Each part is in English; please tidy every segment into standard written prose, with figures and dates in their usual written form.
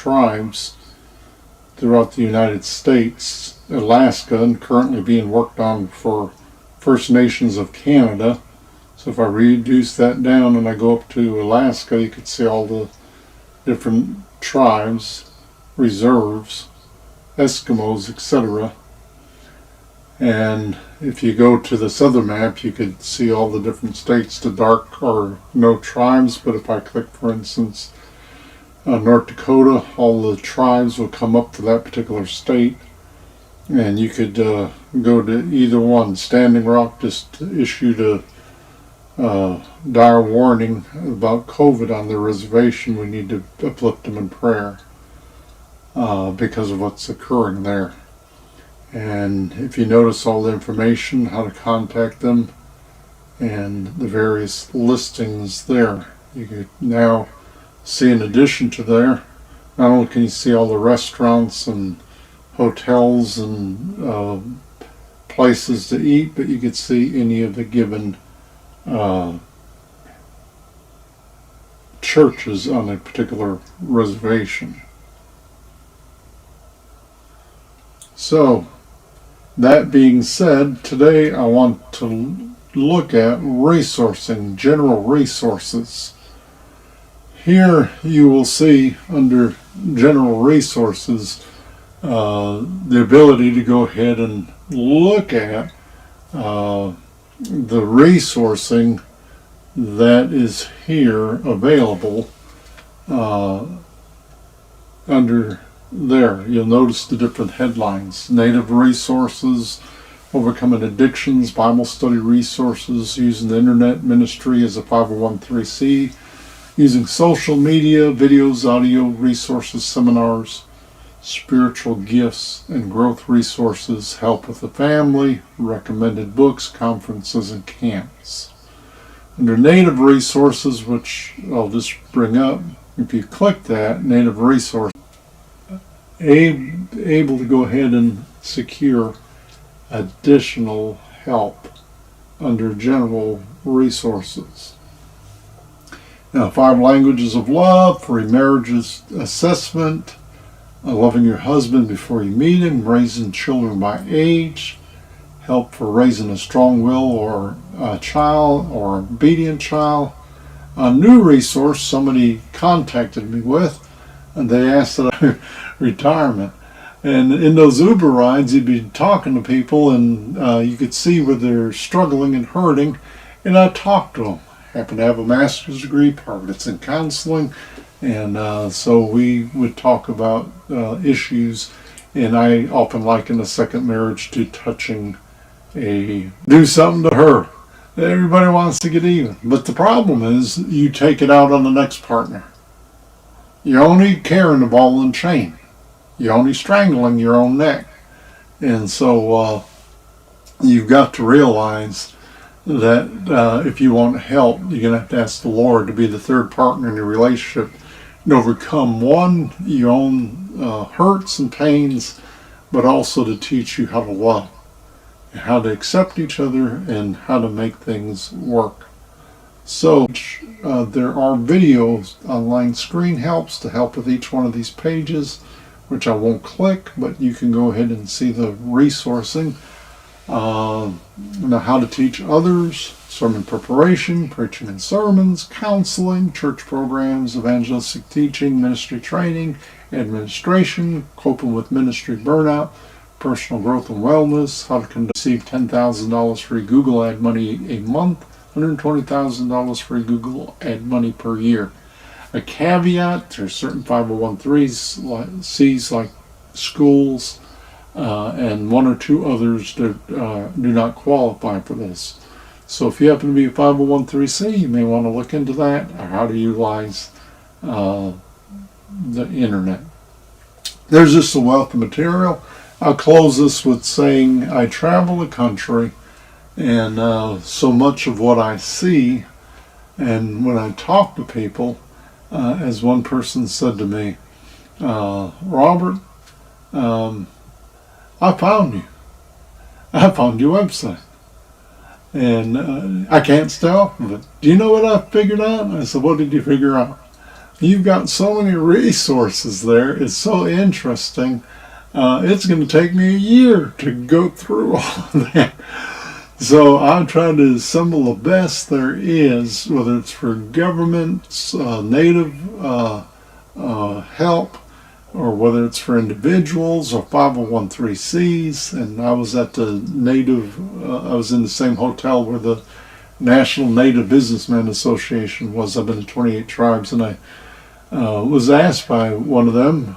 tribes throughout the United States, Alaska, and currently being worked on for First Nations of Canada. So if I reduce that down and I go up to Alaska, you can see all the different tribes, reserves, Eskimos, etc. And if you go to this other map, you could see all the different states. The dark are no tribes, but if I click, for instance, North Dakota, all the tribes will come up for that particular state. And you could go to either one. Standing Rock just issued a dire warning about COVID on their reservation. We need to uplift them in prayer because of what's occurring there. And if you notice all the information, how to contact them, and the various listings there, you can now see, in addition to there, not only can you see all the restaurants and hotels and places to eat, but you can see any of the given churches on a particular reservation. So, that being said, today I want to look at resourcing, general resources. Here you will see under general resources the ability to go ahead and look at the resourcing that is here available under there. You'll notice the different headlines: Native resources, overcoming addictions, Bible study resources, using the internet ministry as a 501c, using social media, videos, audio resources, seminars, spiritual gifts and growth resources, help with the family, recommended books, conferences, and camps. Under Native resources, which I'll just bring up, if you click that, Native resources, able to go ahead and secure additional help under general resources. Now, 5 languages of love, free marriages assessment, loving your husband before you meet him, raising children by age, help for raising a strong will or a child or obedient child. A new resource somebody contacted me with, and they asked that I retirement. And in those Uber rides, you'd be talking to people, and you could see where they're struggling and hurting, and I talked to them. I happen to have a master's degree, part of it's in counseling, and so we would talk about issues, and I often liken a second marriage to touching do something to her. Everybody wants to get even, but the problem is you take it out on the next partner. You're only carrying the ball and chain. You're only strangling your own neck. And so you've got to realize that if you want help, you're going to have to ask the Lord to be the third partner in your relationship and overcome, one, your own hurts and pains, but also to teach you how to love, and how to accept each other, and how to make things work. So there are videos, online screen helps to help with each one of these pages, which I won't click, but you can go ahead and see the resourcing. Now, how to teach others, sermon preparation, preaching and sermons, counseling, church programs, evangelistic teaching, ministry training, administration, coping with ministry burnout, personal growth and wellness, how to receive $10,000 free Google ad money a month, $120,000 free Google ad money per year. A caveat, there's certain 501(c)(3)s like schools and 1 or 2 others that do not qualify for this. So if you happen to be a 501(c), you may want to look into that, or how to utilize the internet. There's just a wealth of material. I'll close this with saying I travel the country, and so much of what I see, and when I talk to people, as one person said to me, Robert, I found you. I found your website. And I can't stay off of it. Do you know what I figured out? I said, what did you figure out? You've got so many resources there. It's so interesting. It's going to take me a year to go through all of that. So I'm trying to assemble the best there is, whether it's for governments, native help, or whether it's for individuals or 501(c)(3)s. And I was at the I was in the same hotel where the National Native Businessmen Association was. I've been to 28 tribes, and I was asked by one of them,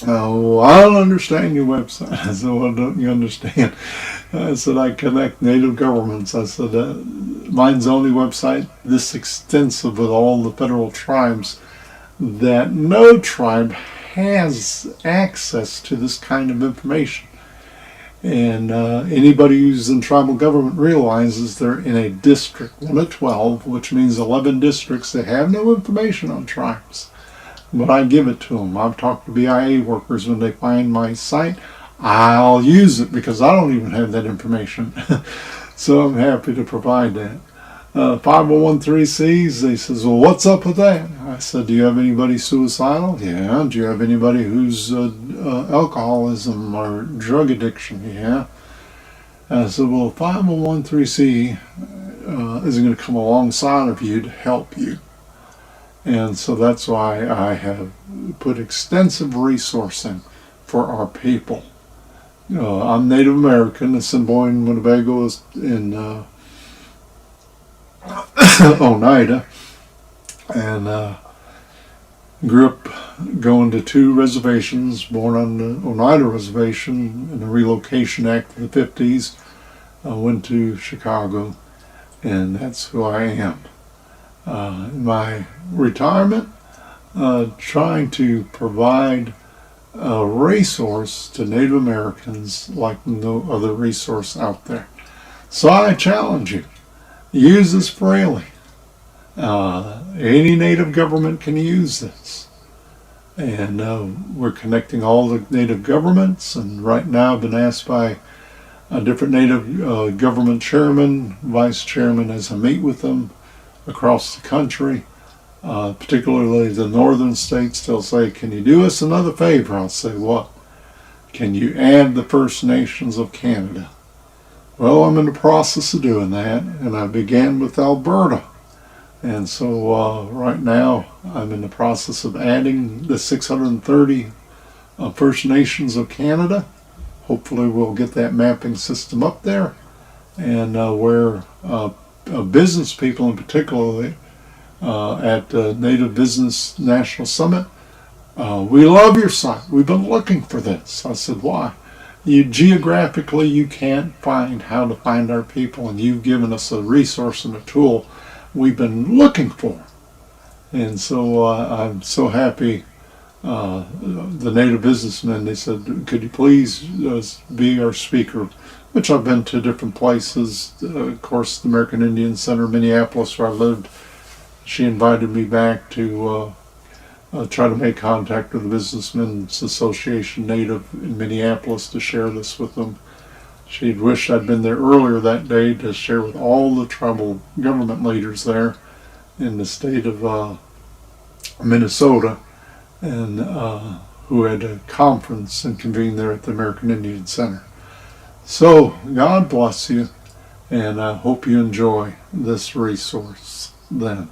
well, I don't understand your website. I said, well, don't you understand? I said, I connect Native governments. I said, mine's the only website this extensive with all the federal tribes that no tribe has access to this kind of information. And anybody who's in tribal government realizes they're in a district, 1 of 12, which means 11 districts that have no information on tribes. But I give it to them. I've talked to BIA workers when they find my site. I'll use it because I don't even have that information. So I'm happy to provide that. 501(c)(3)s, they says, well, what's up with that? I said, do you have anybody suicidal? Yeah. Do you have anybody who's alcoholism or drug addiction? Yeah. I said, well, 501(c) isn't going to come alongside of you to help you. And so that's why I have put extensive resourcing for our people. I'm Native American. Assiniboine, Winnebago is in Oneida, and grew up going to 2 reservations, born on the Oneida Reservation in the Relocation Act of the 50s. I went to Chicago, and that's who I am. In my retirement, trying to provide a resource to Native Americans like no other resource out there. So I challenge you, use this freely. Any Native government can use this. And we're connecting all the Native governments, and right now I've been asked by a different Native government chairman, vice chairman, as I meet with them across the country, particularly the northern states. They'll say, can you do us another favor? I'll say, what? Can you add the First Nations of Canada? Well, I'm in the process of doing that, and I began with Alberta. And so right now I'm in the process of adding the 630 First Nations of Canada. Hopefully we'll get that mapping system up there, and where business people in particular at Native Business National Summit, we love your site. We've been looking for this. I said, why? Geographically, you can't find how to find our people, and you've given us a resource and a tool we've been looking for. And so I'm so happy. The Native businessmen, they said, could you please be our speaker? Which I've been to different places. Of course, the American Indian Center in Minneapolis, where I lived, she invited me back to try to make contact with the Businessmen's Association Native in Minneapolis to share this with them. She'd wished I'd been there earlier that day to share with all the tribal government leaders there in the state of Minnesota, and who had a conference and convened there at the American Indian Center. So God bless you, and I hope you enjoy this resource then.